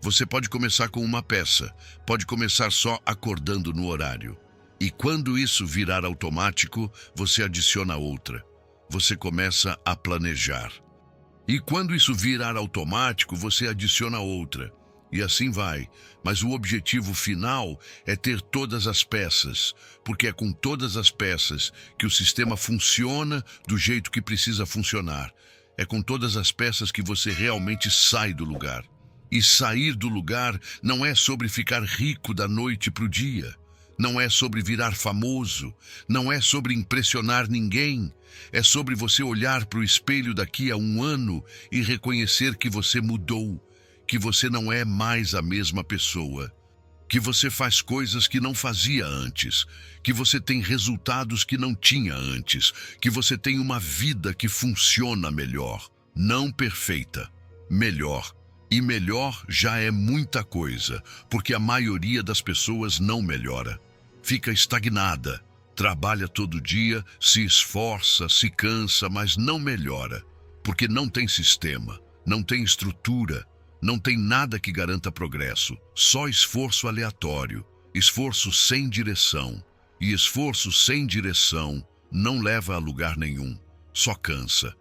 Você pode começar com uma peça, pode começar só acordando no horário. E quando isso virar automático, você adiciona outra. Você começa a planejar. E quando isso virar automático, você adiciona outra. E assim vai, mas o objetivo final é ter todas as peças, porque é com todas as peças que o sistema funciona do jeito que precisa funcionar. É com todas as peças que você realmente sai do lugar. E sair do lugar não é sobre ficar rico da noite para o dia. Não é sobre virar famoso. Não é sobre impressionar ninguém. É sobre você olhar para o espelho daqui a um ano e reconhecer que você mudou. Que você não é mais a mesma pessoa, que você faz coisas que não fazia antes, que você tem resultados que não tinha antes, que você tem uma vida que funciona melhor, não perfeita, melhor. E melhor já é muita coisa, porque a maioria das pessoas não melhora. Fica estagnada, trabalha todo dia, se esforça, se cansa, mas não melhora, porque não tem sistema, não tem estrutura. Não tem nada que garanta progresso, só esforço aleatório, esforço sem direção. E esforço sem direção não leva a lugar nenhum, só cansa.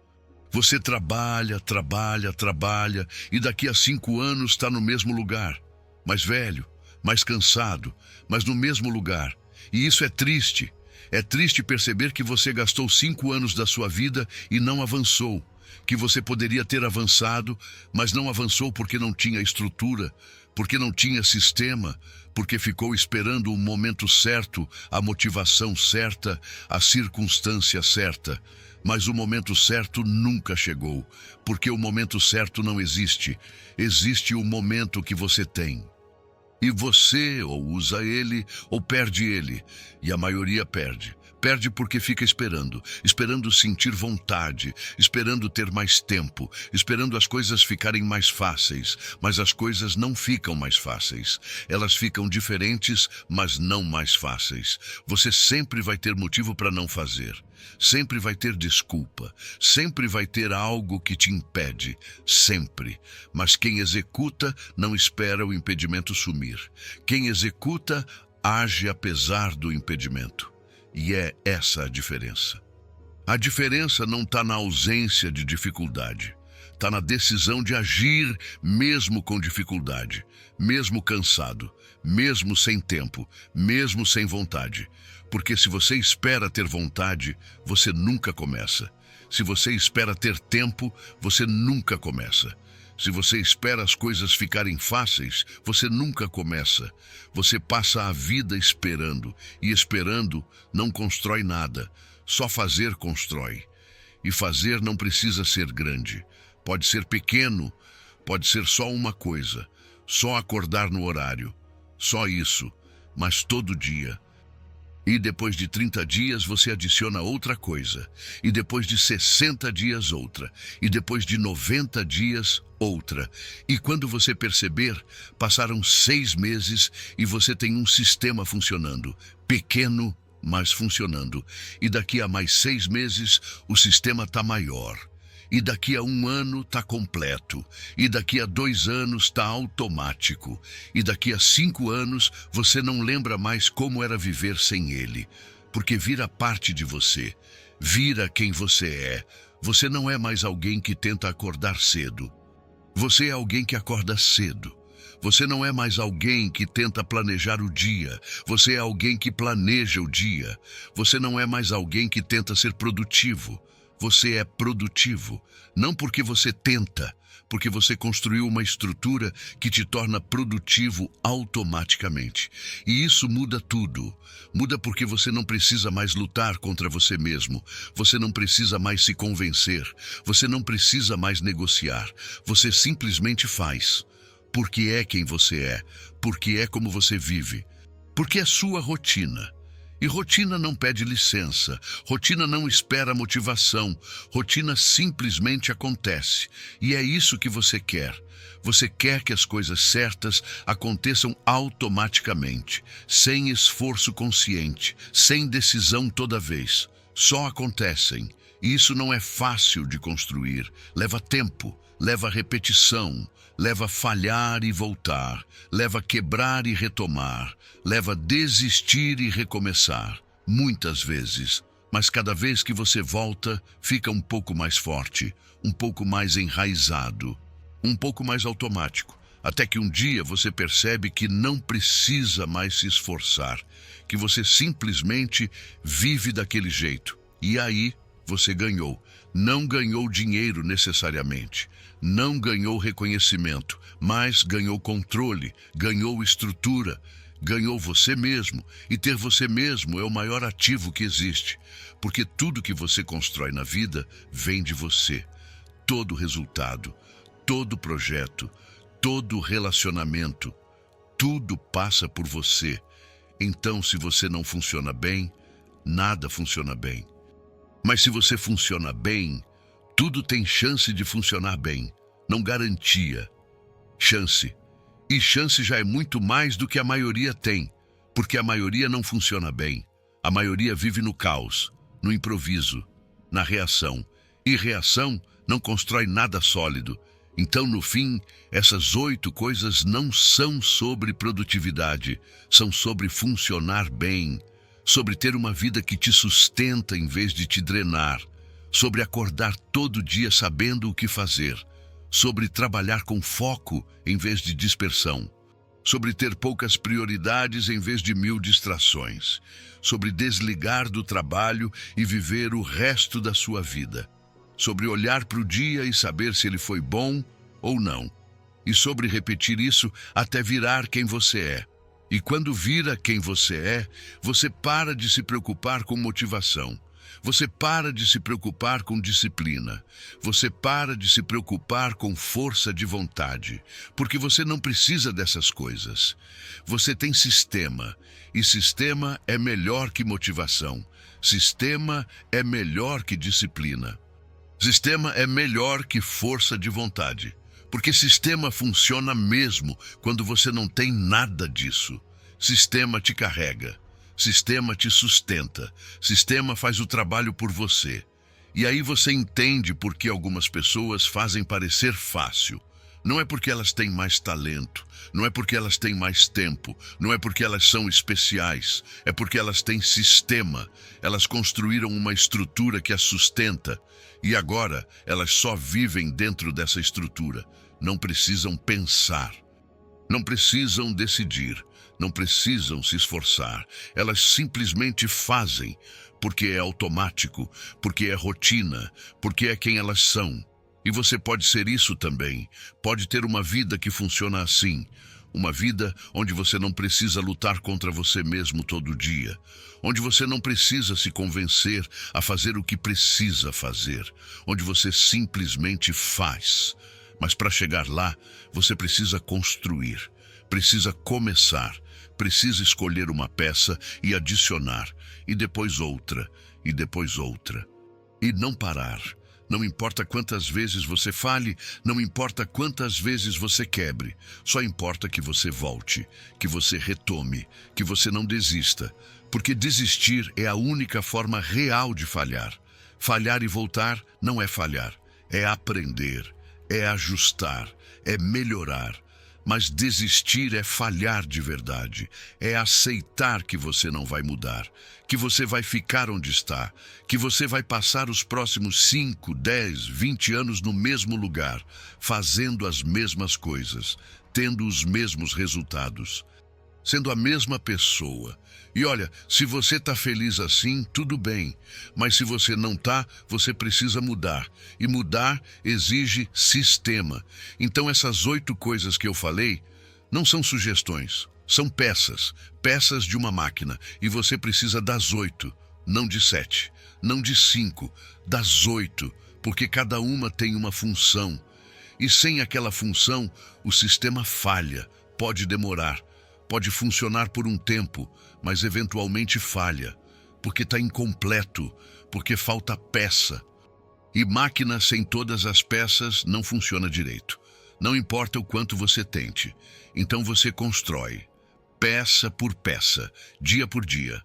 Você trabalha, trabalha, trabalha e daqui a 5 anos está no mesmo lugar. Mais velho, mais cansado, mas no mesmo lugar. E isso é triste. É triste perceber que você gastou 5 anos da sua vida e não avançou. Que você poderia ter avançado, mas não avançou porque não tinha estrutura, porque não tinha sistema, porque ficou esperando o momento certo, a motivação certa, a circunstância certa. Mas o momento certo nunca chegou, porque o momento certo não existe. Existe o momento que você tem. E você ou usa ele ou perde ele, e a maioria perde. Perde porque fica esperando sentir vontade, esperando ter mais tempo, esperando as coisas ficarem mais fáceis. Mas as coisas não ficam mais fáceis. Elas ficam diferentes, mas não mais fáceis. Você sempre vai ter motivo para não fazer. Sempre vai ter desculpa. Sempre vai ter algo que te impede. Sempre. Mas quem executa não espera o impedimento sumir. Quem executa age apesar do impedimento. E é essa a diferença. A diferença não está na ausência de dificuldade. Está na decisão de agir mesmo com dificuldade, mesmo cansado, mesmo sem tempo, mesmo sem vontade. Porque se você espera ter vontade, você nunca começa. Se você espera ter tempo, você nunca começa. Se você espera as coisas ficarem fáceis, você nunca começa. Você passa a vida esperando, e esperando não constrói nada. Só fazer constrói. E fazer não precisa ser grande. Pode ser pequeno, pode ser só uma coisa. Só acordar no horário. Só isso, mas todo dia. E depois de 30 dias você adiciona outra coisa. E depois de 60 dias outra. E depois de 90 dias outra. E quando você perceber, passaram 6 meses e você tem um sistema funcionando. Pequeno, mas funcionando. E daqui a mais 6 meses o sistema está maior. E daqui a 1 ano está completo. E daqui a 2 anos está automático. E daqui a 5 anos você não lembra mais como era viver sem ele. Porque vira parte de você. Vira quem você é. Você não é mais alguém que tenta acordar cedo. Você é alguém que acorda cedo. Você não é mais alguém que tenta planejar o dia. Você é alguém que planeja o dia. Você não é mais alguém que tenta ser produtivo. Você é produtivo, não porque você tenta, porque você construiu uma estrutura que te torna produtivo automaticamente. E isso muda tudo. Muda porque você não precisa mais lutar contra você mesmo. Você não precisa mais se convencer. Você não precisa mais negociar. Você simplesmente faz. Porque é quem você é. Porque é como você vive. Porque é sua rotina. E rotina não pede licença, rotina não espera motivação, rotina simplesmente acontece. E é isso que você quer. Você quer que as coisas certas aconteçam automaticamente, sem esforço consciente, sem decisão toda vez. Só acontecem. E isso não é fácil de construir, leva tempo, leva repetição, leva falhar e voltar, leva quebrar e retomar, leva desistir e recomeçar, muitas vezes. Mas cada vez que você volta, fica um pouco mais forte, um pouco mais enraizado, um pouco mais automático, até que um dia você percebe que não precisa mais se esforçar, que você simplesmente vive daquele jeito. E aí você ganhou. Não ganhou dinheiro necessariamente, não ganhou reconhecimento, mas ganhou controle, ganhou estrutura, ganhou você mesmo. E ter você mesmo é o maior ativo que existe, porque tudo que você constrói na vida vem de você. Todo resultado, todo projeto, todo relacionamento, tudo passa por você. Então, se você não funciona bem, nada funciona bem. Mas se você funciona bem, tudo tem chance de funcionar bem. Não garantia. Chance. E chance já é muito mais do que a maioria tem, porque a maioria não funciona bem. A maioria vive no caos, no improviso, na reação. E reação não constrói nada sólido. Então, no fim, essas 8 coisas não são sobre produtividade, são sobre funcionar bem, sobre ter uma vida que te sustenta em vez de te drenar, sobre acordar todo dia sabendo o que fazer, sobre trabalhar com foco em vez de dispersão, sobre ter poucas prioridades em vez de 1000 distrações, sobre desligar do trabalho e viver o resto da sua vida, sobre olhar para o dia e saber se ele foi bom ou não, e sobre repetir isso até virar quem você é. E quando vira quem você é, você para de se preocupar com motivação. Você para de se preocupar com disciplina. Você para de se preocupar com força de vontade, porque você não precisa dessas coisas. Você tem sistema, e sistema é melhor que motivação. Sistema é melhor que disciplina. Sistema é melhor que força de vontade. Porque sistema funciona mesmo quando você não tem nada disso. Sistema te carrega, sistema te sustenta, sistema faz o trabalho por você. E aí você entende por que algumas pessoas fazem parecer fácil. Não é porque elas têm mais talento, não é porque elas têm mais tempo, não é porque elas são especiais, é porque elas têm sistema. Elas construíram uma estrutura que as sustenta e agora elas só vivem dentro dessa estrutura. Não precisam pensar, não precisam decidir, não precisam se esforçar. Elas simplesmente fazem, porque é automático, porque é rotina, porque é quem elas são. E você pode ser isso também, pode ter uma vida que funciona assim, uma vida onde você não precisa lutar contra você mesmo todo dia, onde você não precisa se convencer a fazer o que precisa fazer, onde você simplesmente faz. Mas para chegar lá, você precisa construir, precisa começar, precisa escolher uma peça e adicionar, e depois outra, e depois outra. E não parar. Não importa quantas vezes você falhe, não importa quantas vezes você quebre, só importa que você volte, que você retome, que você não desista, porque desistir é a única forma real de falhar. Falhar e voltar não é falhar, é aprender, é ajustar, é melhorar. Mas desistir é falhar de verdade, é aceitar que você não vai mudar, que você vai ficar onde está, que você vai passar os próximos 5, 10, 20 anos no mesmo lugar, fazendo as mesmas coisas, tendo os mesmos resultados, sendo a mesma pessoa. E olha, se você está feliz assim, tudo bem. Mas se você não está, você precisa mudar. E mudar exige sistema. Então essas 8 coisas que eu falei não são sugestões, são peças. Peças de uma máquina. E você precisa das 8, não de 7, não de 5, das 8. Porque cada uma tem uma função. E sem aquela função, o sistema falha, pode demorar. Pode funcionar por um tempo, mas eventualmente falha, porque está incompleto, porque falta peça. E máquina sem todas as peças não funciona direito. Não importa o quanto você tente. Então você constrói, peça por peça, dia por dia.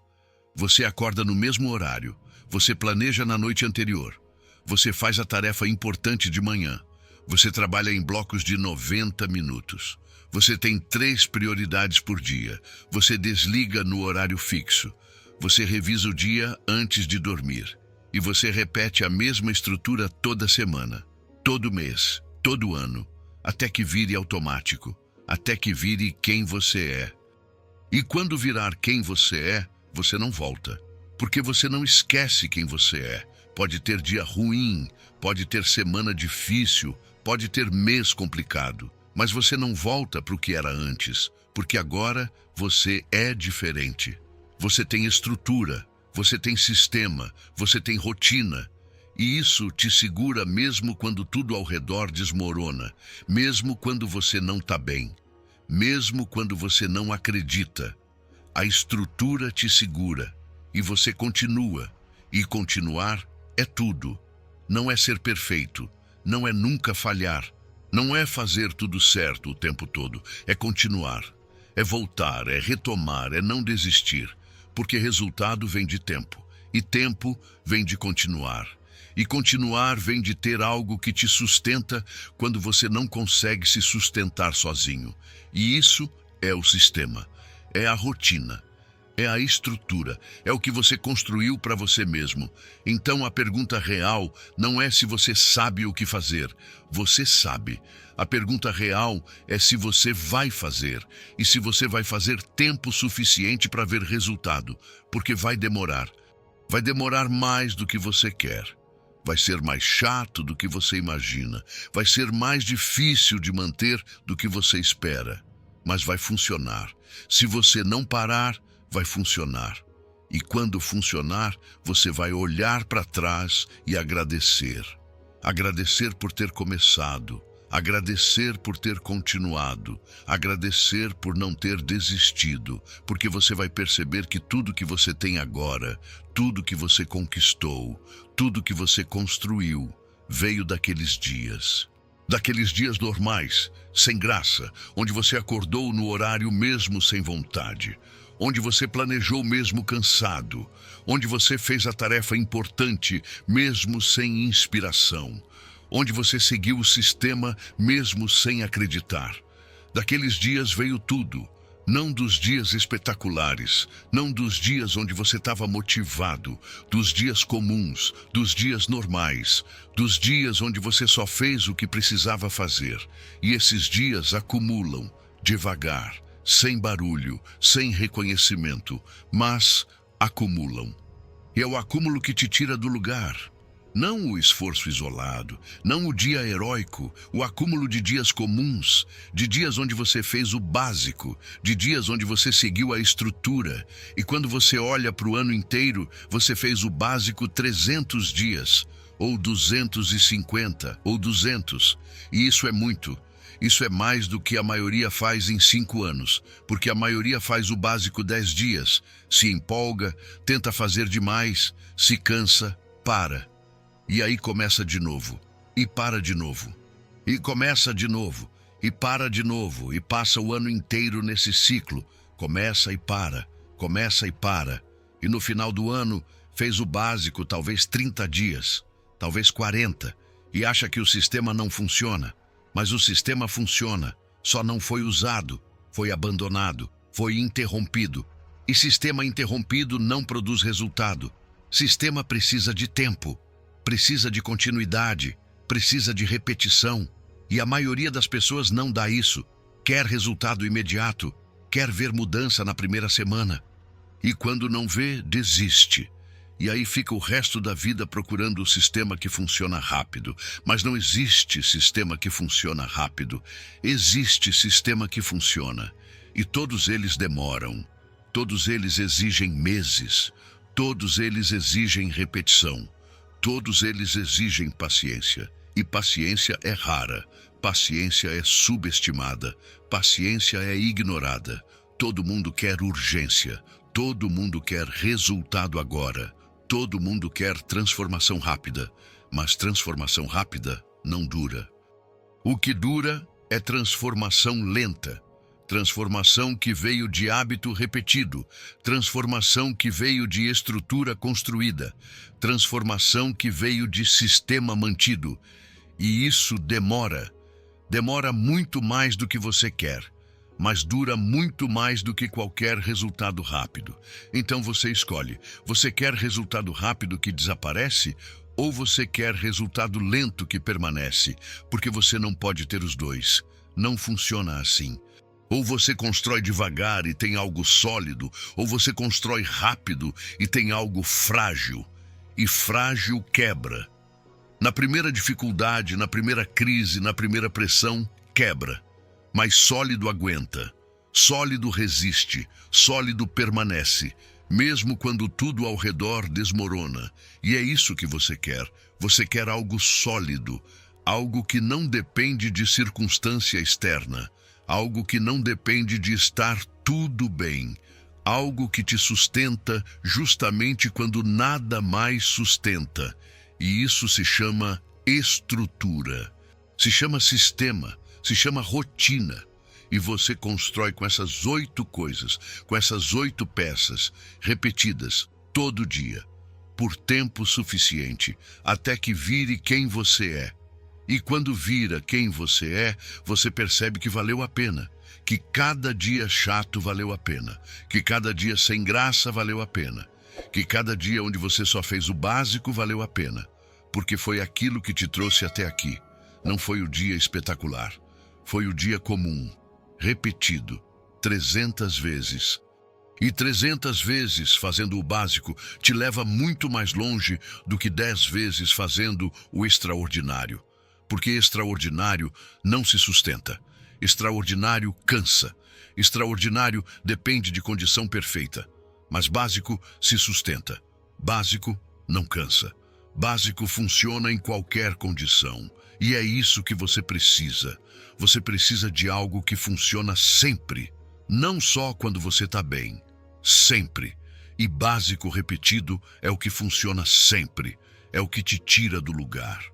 Você acorda no mesmo horário, você planeja na noite anterior, você faz a tarefa importante de manhã, você trabalha em blocos de 90 minutos. Você tem 3 prioridades por dia. Você desliga no horário fixo. Você revisa o dia antes de dormir. E você repete a mesma estrutura toda semana, todo mês, todo ano, até que vire automático, até que vire quem você é. E quando virar quem você é, você não volta, porque você não esquece quem você é. Pode ter dia ruim, pode ter semana difícil, pode ter mês complicado. Mas você não volta para o que era antes, porque agora você é diferente. Você tem estrutura, você tem sistema, você tem rotina. E isso te segura mesmo quando tudo ao redor desmorona, mesmo quando você não está bem, mesmo quando você não acredita. A estrutura te segura e você continua. E continuar é tudo. Não é ser perfeito, não é nunca falhar. Não é fazer tudo certo o tempo todo, é continuar, é voltar, é retomar, é não desistir, porque resultado vem de tempo, e tempo vem de continuar. E continuar vem de ter algo que te sustenta quando você não consegue se sustentar sozinho. E isso é o sistema, é a rotina, é a estrutura, é o que você construiu para você mesmo. Então a pergunta real não é se você sabe o que fazer. Você sabe. A pergunta real é se você vai fazer. E se você vai fazer tempo suficiente para ver resultado. Porque vai demorar. Vai demorar mais do que você quer. Vai ser mais chato do que você imagina. Vai ser mais difícil de manter do que você espera. Mas vai funcionar. Se você não parar, vai funcionar. E quando funcionar, você vai olhar para trás e agradecer. Agradecer por ter começado. Agradecer por ter continuado. Agradecer por não ter desistido. Porque você vai perceber que tudo que você tem agora, tudo que você conquistou, tudo que você construiu, veio daqueles dias. Daqueles dias normais, sem graça, onde você acordou no horário mesmo sem vontade. Onde você planejou mesmo cansado, onde você fez a tarefa importante mesmo sem inspiração, onde você seguiu o sistema mesmo sem acreditar. Daqueles dias veio tudo, não dos dias espetaculares, não dos dias onde você estava motivado, dos dias comuns, dos dias normais, dos dias onde você só fez o que precisava fazer. E esses dias acumulam, devagar, sem barulho, sem reconhecimento, mas acumulam. E é o acúmulo que te tira do lugar. Não o esforço isolado, não o dia heróico, o acúmulo de dias comuns, de dias onde você fez o básico, de dias onde você seguiu a estrutura. E quando você olha para o ano inteiro, você fez o básico 300 dias, ou 250, ou 200. E isso é muito. Isso é mais do que a maioria faz em 5 anos, porque a maioria faz o básico 10 dias, se empolga, tenta fazer demais, se cansa, para. E aí começa de novo, e para de novo, e começa de novo, e para de novo, e passa o ano inteiro nesse ciclo, começa e para, e no final do ano fez o básico talvez 30 dias, talvez 40, e acha que o sistema não funciona. Mas o sistema funciona, só não foi usado, foi abandonado, foi interrompido. E sistema interrompido não produz resultado. Sistema precisa de tempo, precisa de continuidade, precisa de repetição. E a maioria das pessoas não dá isso. Quer resultado imediato, quer ver mudança na primeira semana. E quando não vê, desiste. E aí fica o resto da vida procurando o sistema que funciona rápido. Mas não existe sistema que funciona rápido. Existe sistema que funciona. E todos eles demoram. Todos eles exigem meses. Todos eles exigem repetição. Todos eles exigem paciência. E paciência é rara. Paciência é subestimada. Paciência é ignorada. Todo mundo quer urgência. Todo mundo quer resultado agora. Todo mundo quer transformação rápida, mas transformação rápida não dura. O que dura é transformação lenta, transformação que veio de hábito repetido, transformação que veio de estrutura construída, transformação que veio de sistema mantido. E isso demora muito mais do que você quer. Mas dura muito mais do que qualquer resultado rápido. Então você escolhe, você quer resultado rápido que desaparece ou você quer resultado lento que permanece? Porque você não pode ter os dois. Não funciona assim. Ou você constrói devagar e tem algo sólido, ou você constrói rápido e tem algo frágil. E frágil quebra. Na primeira dificuldade, na primeira crise, na primeira pressão, quebra. Mas sólido aguenta, sólido resiste, sólido permanece, mesmo quando tudo ao redor desmorona. E é isso que você quer. Você quer algo sólido, algo que não depende de circunstância externa, algo que não depende de estar tudo bem, algo que te sustenta justamente quando nada mais sustenta. E isso se chama estrutura, se chama sistema, se chama rotina. E você constrói com essas 8 coisas, com essas 8 peças, repetidas, todo dia, por tempo suficiente, até que vire quem você é. E quando vira quem você é, você percebe que valeu a pena, que cada dia chato valeu a pena, que cada dia sem graça valeu a pena, que cada dia onde você só fez o básico valeu a pena, porque foi aquilo que te trouxe até aqui. Não foi o dia espetacular. Foi o dia comum, repetido, 300 vezes. E 300 vezes fazendo o básico te leva muito mais longe do que 10 vezes fazendo o extraordinário. Porque extraordinário não se sustenta. Extraordinário cansa. Extraordinário depende de condição perfeita. Mas básico se sustenta. Básico não cansa. Básico funciona em qualquer condição. E é isso que você precisa. Você precisa de algo que funciona sempre. Não só quando você está bem. Sempre. E básico repetido é o que funciona sempre. É o que te tira do lugar.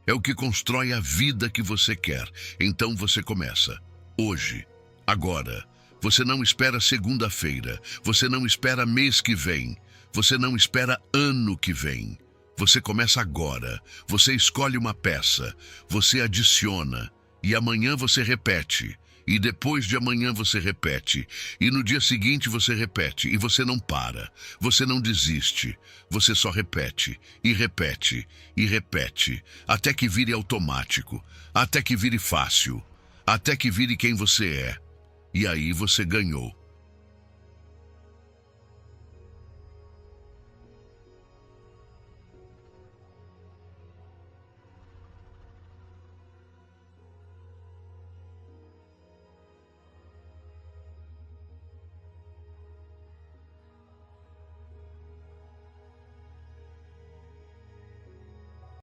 É o que constrói a vida que você quer. Então você começa. Hoje. Agora. Você não espera segunda-feira. Você não espera mês que vem. Você não espera ano que vem. Você começa agora, você escolhe uma peça, você adiciona, e amanhã você repete, e depois de amanhã você repete, e no dia seguinte você repete, e você não para, você não desiste, você só repete, e repete, e repete, até que vire automático, até que vire fácil, até que vire quem você é. E aí você ganhou.